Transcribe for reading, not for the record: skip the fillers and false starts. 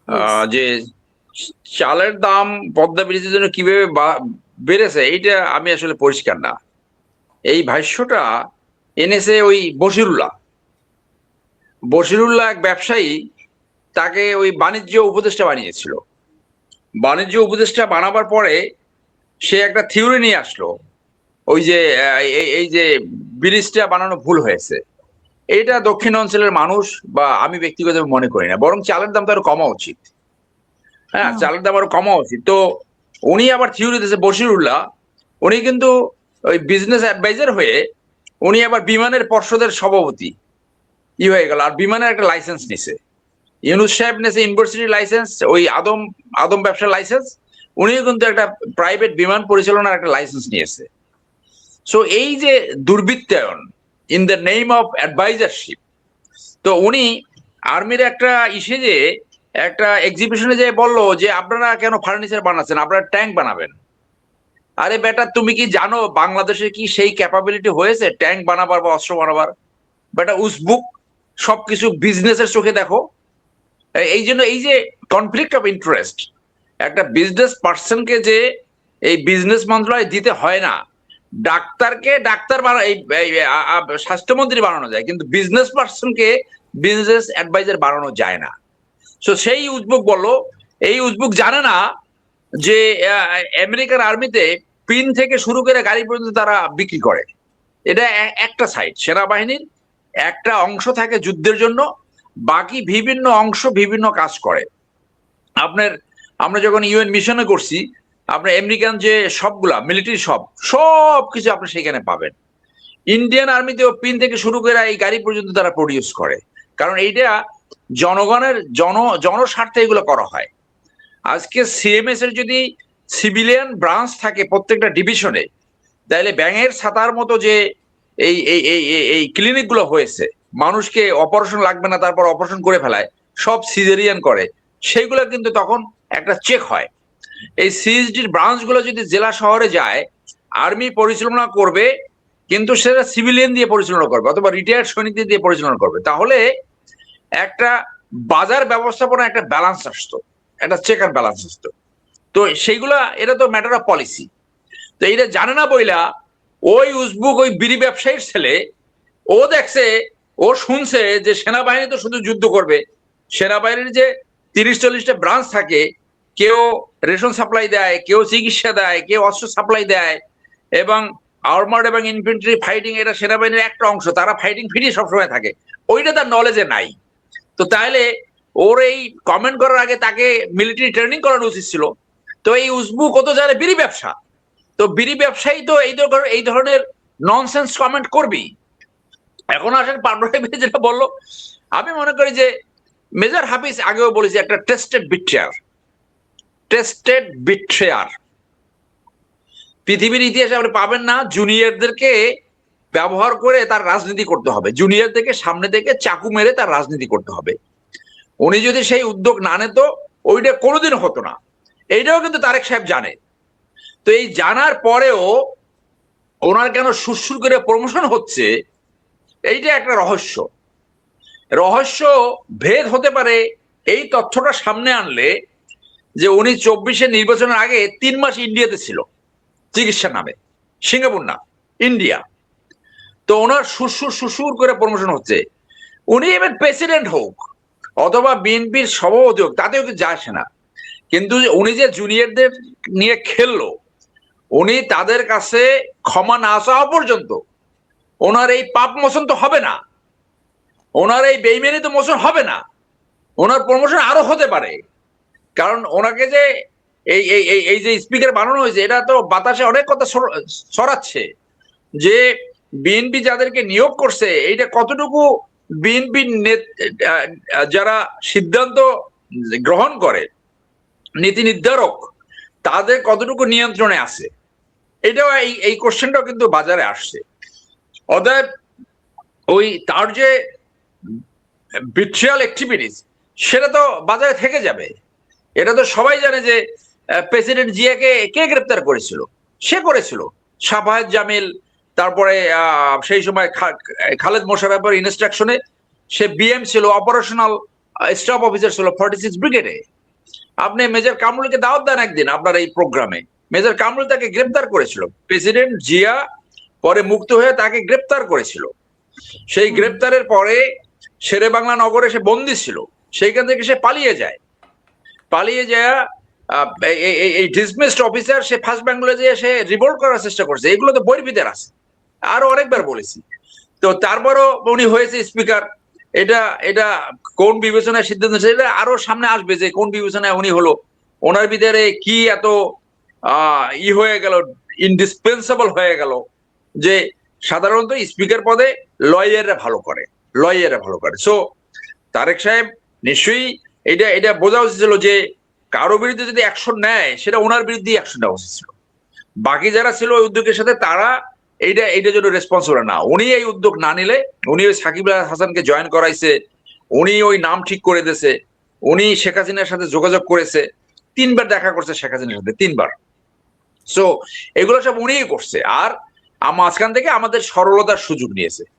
Yes. যে চালের দাম পদ্মা ব্রিজের জন্য কিভাবে বেড়েছে এইটা আমি আসলে পরিষ্কার না। এই ভাষ্যটা এনেছে ওই বশিরুল্লাহ এক ব্যবসায়ী, তাকে ওই বাণিজ্য উপদেষ্টা বানিয়েছিল। বাণিজ্য উপদেষ্টা বানাবার পরে সে একটা থিওরি নিয়ে আসলো, ওই যে এই যে ব্রিজটা বানানো ভুল হয়েছে। এটা দক্ষিণ অঞ্চলের মানুষ বা আমি ব্যক্তিগত মনে করি না, বরং চালের দাম তো আরো কমা উচিত। হ্যাঁ, হুম। চালের দাম আরো কমা উচিত। তো উনি আবার থিওরি দিয়েছে বশিরুল্লাহ, উনি কিন্তু ওই বিজনেস অ্যাডভাইজার হয়ে উনি আবার বিমানের পর্ষদের সভাপতি হয়ে গেল, আর বিমানের একটা লাইসেন্স নিছে। ইউনুস সাহেব নিয়েছে ইউনিভার্সিটি লাইসেন্স, ওই আদম আদম ব্যবসার লাইসেন্স। উনিও কিন্তু একটা প্রাইভেট বিমান পরিচালনার একটা লাইসেন্স নিয়েছে। সো এই যে দুর্বৃত্তায়ন ইন দ্য নেম অফ অ্যাডভাইজারশিপ। তো উনি আর্মির একটা ইসে যে একটা এক্সিবিশনে যে বললো যে আপনারা কেন ফার্নিচার বানাচ্ছেন, আপনারা ট্যাঙ্ক বানাবেন। আরে বেটা, তুমি কি জানো বাংলাদেশে কি সেই ক্যাপাবিলিটি হয়েছে ট্যাঙ্ক বানাবার বা অস্ত্র বানাবার? বেটা উসবুক, সবকিছু বিজনেসের চোখে দেখো। এই জন্য এই যে কনফ্লিক্ট অফ ইন্টারেস্ট, একটা বিজনেস পার্সনকে যে এই বিজনেস মন্ত্রণালয় দিতে হয় না। ডাক্তারকে ডাক্তার স্বাস্থ্যমন্ত্রী বানানো যায়, কিন্তু বিজনেস পার্সনকে বিজনেস অ্যাডভাইজার বানানো যায় না। তো সেই উজবুক বলল, এই উজবুক জানে না যে আমেরিকার আর্মিতে পিন থেকে শুরু করে গাড়ি পর্যন্ত তারা বিক্রি করে। এটা একটা সাইড, সেনাবাহিনীর একটা অংশ থাকে যুদ্ধের জন্য, বাকি বিভিন্ন অংশ বিভিন্ন কাজ করে। আপনার আমরা যখন ইউএন মিশনে করছি, আপনার আমেরিকান যে সবগুলা মিলিটারি সব সব কিছু আপনি সেখানে পাবেন। ইন্ডিয়ান আর্মিতেও পিন থেকে শুরু করে এই গাড়ি পর্যন্ত তারা প্রডিউস করে, কারণ এইটা জনগণের জনস্বার্থে এগুলো করা হয়। আজকে সিএমএস এর যদি সিভিলিয়ান ব্রাঞ্চ থাকে প্রত্যেকটা ডিভিশনে, তাহলে ব্যাঙের ছাতার মতো যে এই এই এই এই ক্লিনিক গুলো হয়েছে, মানুষকে অপারেশন লাগবে না তারপর অপারেশন করে ফেলায়, সব সিজারিয়ান করে, সেইগুলো কিন্তু তখন একটা চেক হয়। এই সিএসডির ব্রাঞ্চ গুলো যদি জেলা শহরে যায়, আর্মি পরিচালনা করবে, কিন্তু সেটা সিভিলিয়ান দিয়ে পরিচালনা করবে অথবা রিটায়ার্ড সৈনিকদের দিয়ে পরিচালনা করবে, তাহলে একটা বাজার ব্যবস্থাপনা একটা ব্যালেন্স আসতো, একটা চেক অ্যান্ড ব্যালেন্স আসতো। তো সেইগুলা এটা তো ম্যাটার অফ পলিসি। তো এটা জানে না বইলা ওই উজবুক ওই বিড়ি ব্যবসায়ীর ছেলে, ও দেখছে, ও শুনছে যে সেনাবাহিনী তো শুধু যুদ্ধ করবে। সেনাবাহিনীর যে 30-40টা ব্রাঞ্চ থাকে, কেউ রেশন সাপ্লাই দেয়, কেউ চিকিৎসা দেয়, কেউ অস্ত্র সাপ্লাই দেয়, এবং আর্মার্ড এবং ইনফেন্ট্রি ফাইটিং এটা সেনাবাহিনীর একটা অংশ, তারা ফাইটিং ফিরি সবসময় থাকে। ওইটা তার নলেজে নাই। তো তাহলে ওর এই কমেন্ট করার আগে তাকে মিলিটারি ট্রেনিং করানো উচিত ছিল। তো এই উজবুক কত জানে বিড়ি ব্যবসা, তো বিড়ি ব্যবসায়ী তো এই ধরনের ননসেন্স কমেন্ট করবি। এখন আসেন পাণ্ডবে যেটা বললো, আমি মনে করি যে মেজর হাফিজ আগেও বলেছে একটা টেস্টেড বিট্রেয়ার। পৃথিবীর ইতিহাসে আপনি পাবেন না জুনিয়রদেরকে ব্যবহার করে তার রাজনীতি করতে হবে, জুনিয়রদেরকে সামনে থেকে চাকু মেরে তার রাজনীতি করতে হবে। উনি যদি সেই উদ্যোগ না নিত, ওইটা কোনোদিন হতো না। এইটাও কিন্তু তারেক সাহেব জানে। তো এই জানার পরেও ওনার কেন সুরসুর করে প্রমোশন হচ্ছে, এইটা একটা রহস্য। রহস্য ভেদ হতে পারে এই তথ্যটা সামনে আনলে, যে উনি 24-এর নির্বাচনের আগে 3 মাস ইন্ডিয়াতে ছিল চিকিৎসা নামে, সিঙ্গাপুর না, ইন্ডিয়া। তো ওনার সুরসুর সুরসুর করে প্রমোশন হচ্ছে। উনি এবার প্রেসিডেন্ট হোক অথবা বিএনপির সভাপতি হোক, তাতেও কিছু যায় আসে না। কিন্তু উনি যে জুনিয়রদের নিয়ে খেললো, উনি তাদের কাছে ক্ষমা না চাওয়া পর্যন্ত ওনার এই পাপ মোচন তো হবে না, ওনার এই বেইমানি তো মোচন হবে না। ওনার প্রমোশন আরো হতে পারে, কারণ ওনাকে যে এই এই এই এই যে স্পিকার বানানো হয়েছে, এটা তো বাতাসে অনেক কথা ছড়াচ্ছে যে বিএনপি যাদেরকে নিয়োগ করছে, এইটা কতটুকু বিএনপি যারা সিদ্ধান্ত গ্রহণ করে, নীতি নির্ধারক, তাদের কতটুকু নিয়ন্ত্রণে আছে। এটাও এই কোশ্চেনটাও কিন্তু বাজারে আসছে। অতএব ওই তার যে বিট্রিয়াল অ্যাক্টিভিটিস, সেটা তো বাজারে থেকে যাবে। এটা তো সবাই জানে যে প্রেসিডেন্ট জিয়াকে কে গ্রেপ্তার করেছিল, সে করেছিল শাফায়েত জামিল। তারপরে সেই সময় খালেদ মোশাররফের ইনস্ট্রাকশনে সে বিএম ছিল, অপারেশনাল স্টাফ অফিসার ছিল 46 ব্রিগেডে। আপনি মেজর কামরুলকে দাওয়াত দেন একদিন আপনার এই প্রোগ্রামে, মেজর কামরুল তাকে গ্রেপ্তার করেছিল, প্রেসিডেন্ট জিয়া পরে মুক্ত হয়ে তাকে গ্রেপ্তার করেছিল। সেই গ্রেপ্তারের পরে শেরে বাংলা নগরে সে বন্দী ছিল, সেইখান থেকে সে পালিয়ে যায়। পালিয়ে যায় এই ডিসমিসড অফিসার সে ফার্স্ট বেঙ্গলে যেয়ে সে রিভোল্ট করার চেষ্টা করছে, এগুলো তো বইয়ের ভিতরে আছে, আরো অনেকবার বলেছি। তো তারপরও উনি হয়েছে স্পিকার। এটা এটা কোন বিবেচনায় সিদ্ধান্ত, সেটা আরো সামনে আসবে যে কোন বিবেচনায় উনি হলো, ওনার ভিতরে কি এত হয়ে গেল, ইনডিসপেন্সেবল হয়ে গেল যে সাধারণত স্পিকার পদে লয়াররা ভালো করে, সো তারেক সাহেব নিশ্চয়ই এটা এটা বোঝা উচিত ছিল যে কারো বিরুদ্ধে যদি অ্যাকশন নেয় সেটা ওনার বিরুদ্ধে অ্যাকশন নেওয়া উচিত ছিল। বাকি যারা ছিল ওই উদ্যোগের সাথে তারা এইটার জন্য রেসপন্সিবল না। উনি এই উদ্যোগ না নিলে, উনি ওই সাকিব আল হাসানকে জয়েন করাইছে, উনি ওই নাম ঠিক করে দিয়েছে, উনি শেখ হাসিনার সাথে যোগাযোগ করেছে, 3বার দেখা করছে শেখ হাসিনার সাথে, 3বার। সো এগুলো সব উনিই করছে, আর মাঝখান থেকে আমাদের সরলতার সুযোগ নিয়েছে।